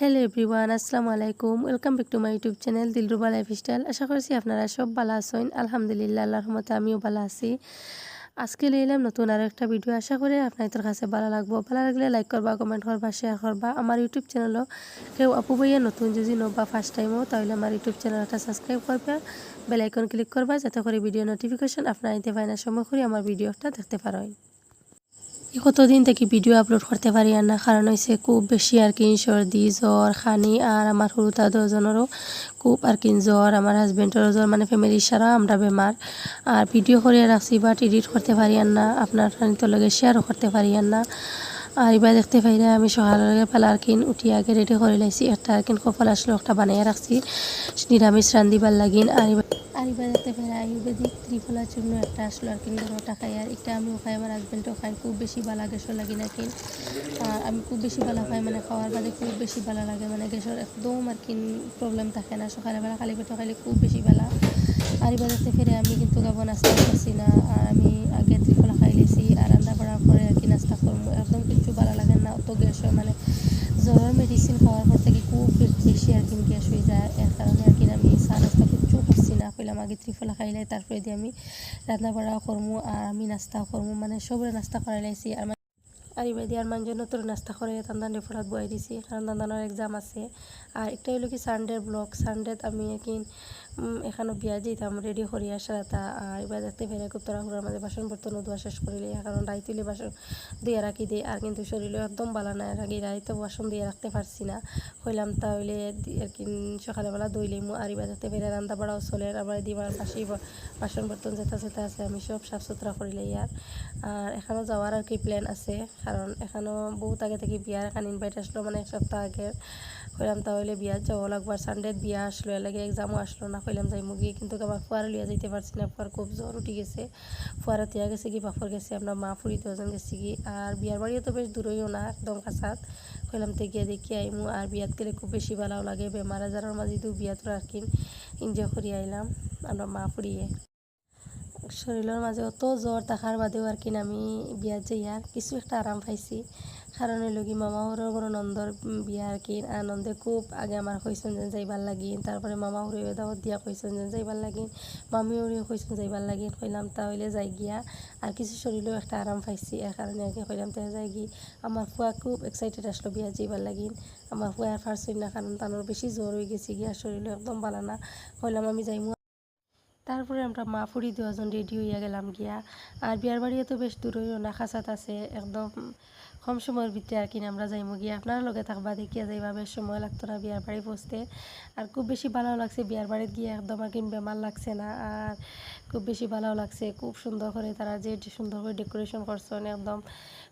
Hello everyone, আসসালামু আলাইকুম। Welcome back to my YouTube channel Dilruba lifestyle. আশা করছি আপনারা সব ভালো আছেন। আলহামদুলিল্লাহ, আল্লাহর রহমতে আমিও ভালো আছি। আজকে লইলাম নতুন আর একটা ভিডিও। আশা করি আপনাদের কাছে ভালো লাগবো। ভালো লাগলে লাইক করবা, কমেন্ট করবা, শেয়ার করবা। আমার ইউটিউব চ্যানেলও কেউ আপু ভাইয়া নতুন যদি নবা ফার্স্ট টাইমও, তাহলে আমার ইউটিউব চ্যানেলটা সাবস্ক্রাইব করবা, বেল আইকন ক্লিক করবা, যাতে করে ভিডিও নোটিফিকেশন আপনারা নিতে পারেন, সময় করে আমার ভিডিওটা দেখতে পারেন। কতদিন থেকে ভিডিও আপলোড করতে পারি আর না, কারণ হয়েছে খুব বেশি আর কি সর্দি জ্বর খানি, আর আমার সরু দাদুজনেরও খুব আর কি জ্বর, আমার হাজব্যান্ডেরও জ্বর, মানে ফ্যামিলির সারা আমরা বেমার। আর ভিডিও করে রাখছি বাট এডিট করতে পারি আর না, আপনার লগে শেয়ারও করতে পারি আর না। আর এবার দেখতে পাইলে আমি সকালে পেলা আর কিন উঠি আগে রেডি করে লাইছি, একটা আর কিন কপাল আসলো একটা বানিয়ে রাখছি নিরামিষ রান্দিবার লাগিন। আর এবার দেখতে পাই আয়ুর্বেদিক ত্রিফলার জন্য একটা আসলো আর কিন বড়টা খাই, আর একটা আমিও খাই, আমার হাজব্যান্ডও খাই। খুব বেশি ভালো গ্যাসও লাগি না কিন, আর আমি খুব বেশি ভালো খাই, মানে খাওয়ার বাদে খুব বেশি ভালো লাগে, মানে গ্যাসের একদম আর কি প্রবলেম থাকে না। সকালবেলা খালি পেটে খাইলে খুব বেশি ভালো। আর এবার দেখতে ফিরে আমি কিন্তু গাবো নাস্তা করছি না, আর আমি আগে ত্রিফলা খাই লেছি, আর রান্না করার পরে আর কি নাস্তা করবো। একদম কিছু ভালো লাগে না, অত গ্যাস হয়, মানে জ্বরের মেডিসিন খাওয়ার পর থেকে খুব বেশি আর কি গ্যাস হয়ে যায়। এর কারণে আর কি আমি চা নাস্তা কিচ্ছু করছি না, কইলাম আগে ত্রিফলা খাইলাই তারপরে দিয়ে আমি রান্না বাড়াও করবো, আর আমি নাস্তা করবো, মানে সবরে নাস্তা করাই লাইছি। আর এবার দিয়ে আর মানুষজন তোর নাস্তা করে তান্দান ফোরাত বয়াই দিছি, কারণ তান্দানোর এক্সাম আছে। আর একটা হলো কি সানডের ব্লগ, সানডেত আমি একিন এখানে বিয়া যেতাম রেডি করি আসা রাতা। আর এবার দেখতে ফেরে খুব তাড়াহুড়ার মাঝে বাসন বর্তন ধোয়া শেষ করিলে, কারণ রাই তুলে বাসন দিয়ে রাখি দিই, আর কিন্তু শরীরে একদম ভালো না, রাখি রাইতে বাসন দিয়ে রাখতে পারছি না। হইলাম তাহলে আর কি সকালবেলা দইলিমু। আর এবার দেখতে ফেরে রান্না বাড়াও চলে, আমার দিবার পাশেই বাসন বর্তন যেটা যেটা আছে আমি সব সাফ সুতরা করিলে। আর এখানেও যাওয়ার আর কি প্ল্যান আছে, কারণ এখানেও বহুত আগে থেকে বিয়ার এখানে ইনভাইট আসলো, মানে এক সপ্তাহ আগে। কইলাম তাহলে বিয়ার যাওয়া লাগবো, আর সানডে বিয়া আসলো, এর লাগে এক্সামও আসলো না, কইলাম যাই মুগিয়ে, কিন্তু আমার ফুয়ার লিয়া যাইতে পারছি না, ফুয়ার খুব জ্বর উঠে গেছে। ফুয়ারা তিয়া গেছে কি বাপর গেছে, আমরা মা ফুরি দুজন গেছি কি। আর বিয়ার বাড়িও তো বেশ দূরেও না, একদম কাছাত। কইলাম তো গিয়ে দেখি আইমু। আর বিয়াত গেলে খুব বেশি ভালো লাগে, বেমার আজারের মাঝে তো বিয়াত আর কি এনজয় করি আইলাম আমরা মা ফুরিয়ে। শরীরের মাঝে অত জ্বর থাকার বাদেও আর কি আমি বিয়াত যাই আর কিছু একটা আরাম পাইছি, কারণ হইল কি মামা হরের বড় নন্দর বিয়া আর কি আনন্দে খুব আগে আমার কইসন যেন যাইবার লাগিন, তারপরে মামা হরে দাওয়াত দিয়া কইসন যেন যাইবার লাগিন, মামি হরেও কইসন যাইবার লাগিন। কইলাম তাহলে যাই গিয়া, আর কিছু শরীরেও একটা আরাম পাইছি, এর কারণে আর কি কইলাম তাই যাই গি। আমার ফুয়া খুব এক্সাইটেড আসলো বিয়া যাইবার লাগিন। আমার ফুয়া আর পারছই না, কারণ তানোর বেশি জ্বর হয়ে গেছে গিয়া, শরীরও একদম ভালো না। কইলাম আমি যাইমু। তারপরে আমরা মা ফুরি দুজন রেডি হইয়া গেলাম গিয়া। আর বিয়ার বাড়িও তো বেশ দূরই না, কাছাত আছে, একদম কম সময়ের ভিতরে আর কি আমরা যাইমু গিয়া। আপনার লগে থাকবা দেখিয়া যাইবা, বেশ সময় লাগতো না বিয়ার বাড়ি পৌঁছতে। আর খুব বেশি ভালো লাগছে বিয়ার বাড়িতে গিয়ে, একদম আর কি বেমার লাগছে না, আর খুব বেশি ভালো লাগছে। খুব সুন্দর করে তারা যে সুন্দর করে ডেকোরেশন করছেন, একদম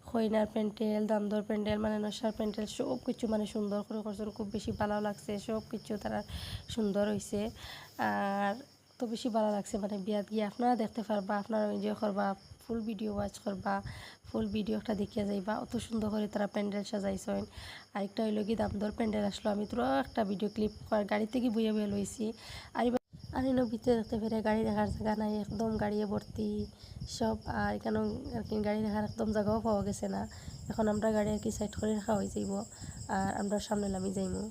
খৈনার প্যান্ডেল, দামদর প্যান্ডেল, মানে নশার প্যান্ডেল, সব কিছু মানে সুন্দর করে করছেন। খুব বেশি ভালো লাগছে, সব কিছু তারা সুন্দর হয়েছে। আর তো বেশি ভালো লাগছে, মানে বিয়াত গিয়ে আপনারা দেখতে পারবা, আপনারা এনজয় করবা, ফুল ভিডিও ওয়াচ করবা, ফুল ভিডিওটা দেখিয়া যাইবা। অত সুন্দর করে তারা প্যান্ডেল সাজাইছেন। আরেকটা হইল কি দামদর প্যান্ডেল আসলো, আমি তোরা একটা ভিডিও ক্লিপ গাড়ি থেকে বইয়া বইয়া লইছি। আর এলো ভিতরে দেখতে পেরে গাড়ি রাখার জায়গা নাই, একদম গাড়িয়ে ভর্তি সব। আর এখানেও আর কি গাড়ি রাখার একদম জায়গাও পাওয়া গেছে না। এখন আমরা গাড়ি আর কি সাইড করে রাখা হয়ে যাইব, আর আমরা সামনে নামি যাইমু।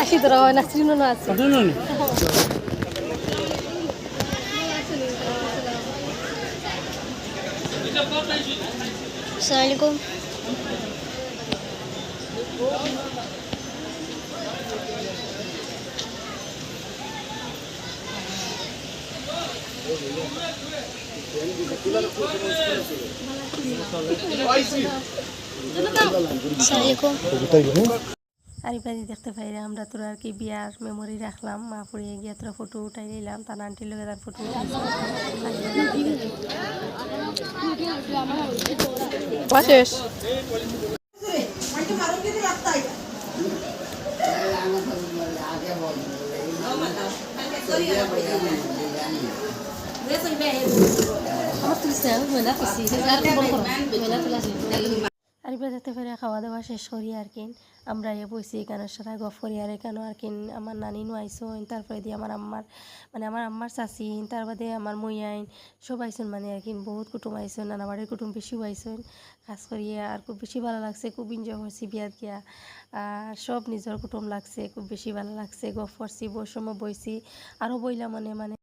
আসি তোরা নাচরিনো না আছে। আসসালামাইকুম। আর এবারে দেখতে পাইলে আমরা তোরা আর কি বিয়ার মেমোরি রাখলাম, মা পড়িয়ে গিয়া তোরা ফটো উঠাই নিলাম, তার আন্টির লগে তার ফটো আর এবার যেতে পারে খাওয়া দাওয়া শেষ করি আর কি আমরা বইছি এখানের সাথে গফ করি আর এখানে আর কি আমার নানি আইসন তারপরে দিয়ে আমার আম্মার মানে আমার আম্মার চাচি তার বাদে আমার মুইয়াইন সব আইসন মানে আর কি বহুত কুটুম আইসন নানা বাড়ির কুটুম বেশিও আইসন খাস করিয়ে আর খুব বেশি ভালো লাগছে খুব এনজয় করছি বিয়াত গিয়া আর সব নিজের কুটুম লাগছে খুব বেশি ভালো লাগছে গফ করছি বই সময় বইছি আরও বইলা মানে মানে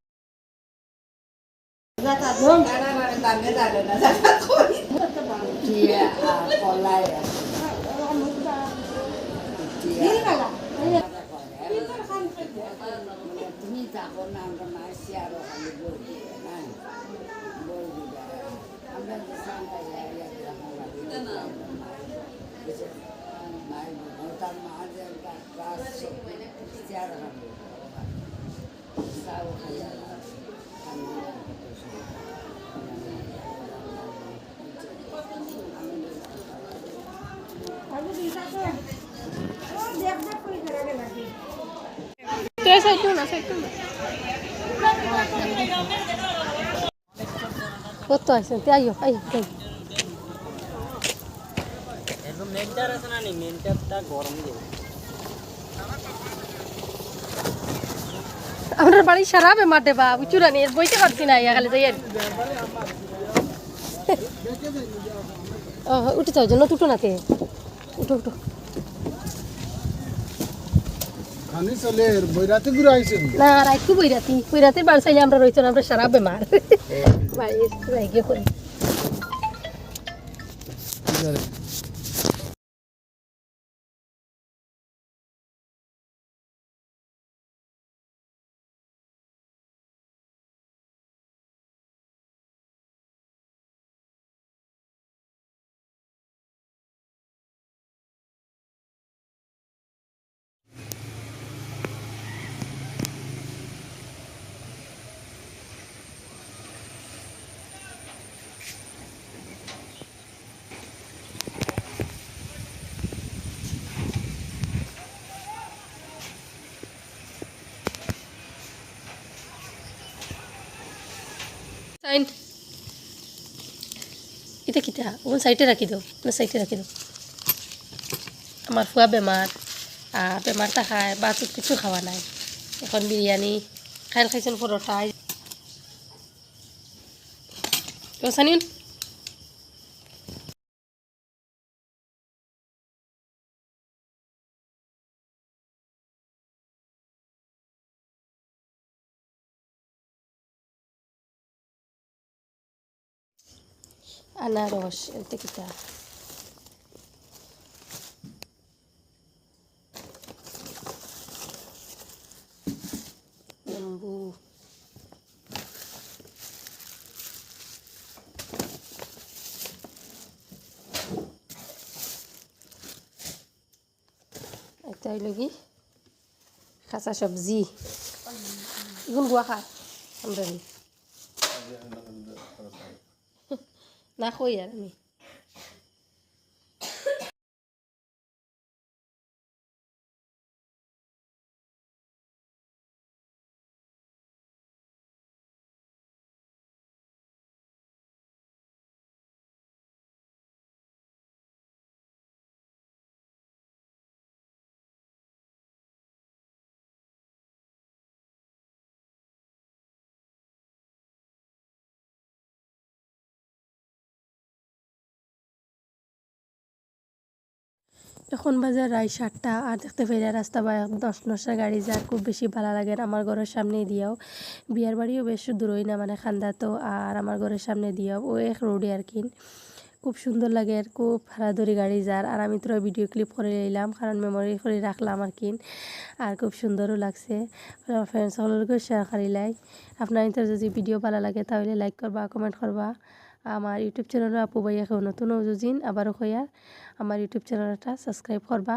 তুমি যাবো না আমরা মাসি আরো খালি বলবি না বলবি আমরা যে সান্তাই তার মাঝে চেয়ার খাবো তাও খাইয়া কত আইসন তে আইও আইও একদম মেনটার আছে না নি মেনটারটা গরম যাবে আমরা বাড়ি সারাবে মাঠে বা চুরানি বইতে পারছি না খালি যাই উঠে যাও জন্য উঠো নাতে উঠো উঠো খানি চলে বৈরাতে ঘুরে আইছেন না রাইতু বইরাতির বাড়ি চাইলে আমরা রইতো না আমরা সারা বেমার বাড়ি রাইগে করি সাইন এটা কিটা ওন সাইডে রাখি দাও না সাইডে রাখি দাও আমার ফুয়া বেমার বেমার থাকায় বা কিছু খাওয়া নাই এখন বিরিয়ানি খাইছেন পরোটা সানিন আনারস এটা কিটা লেম্বু এটা হইল কি খাসা সবজি এগুলো গুয়া খা আমরা না কই আর আমি এখন বাজার রায় 7টা আর দেখতে পেরে রাস্তা বা 10-9টা গাড়ি যার খুব বেশি ভালো লাগে আমার ঘরের সামনে দিয়াও বিয়ার বাড়িও বেশ দূরই না মানে খান্দা তো আর আমার ঘরের সামনে দিয়াও ও এক রোডে আর কি খুব সুন্দর লাগে আর খুব হারাধরি গাড়ি যার আর আমি তোরা ভিডিও ক্লিপ করে নিলাম কারণ মেমোরি করে রাখলাম আর কি আর খুব সুন্দরও লাগছে ফ্রেন্ডস সকলকে শেয়ার করিলাই আপনার যদি ভিডিও ভালো লাগে তাহলে লাইক করবা কমেন্ট করবা আমার ইউটিউব চ্যানেল আপু ভাইয়া কেউ নতুন ওজুজিন আবারও হইয়া আমার ইউটিউব চ্যানেলটা সাবস্ক্রাইব করবা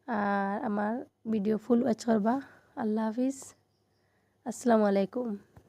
আর আমার ভিডিও ফুল ওয়াচ করবা আল্লাহ হাফিজ আসসালামু আলাইকুম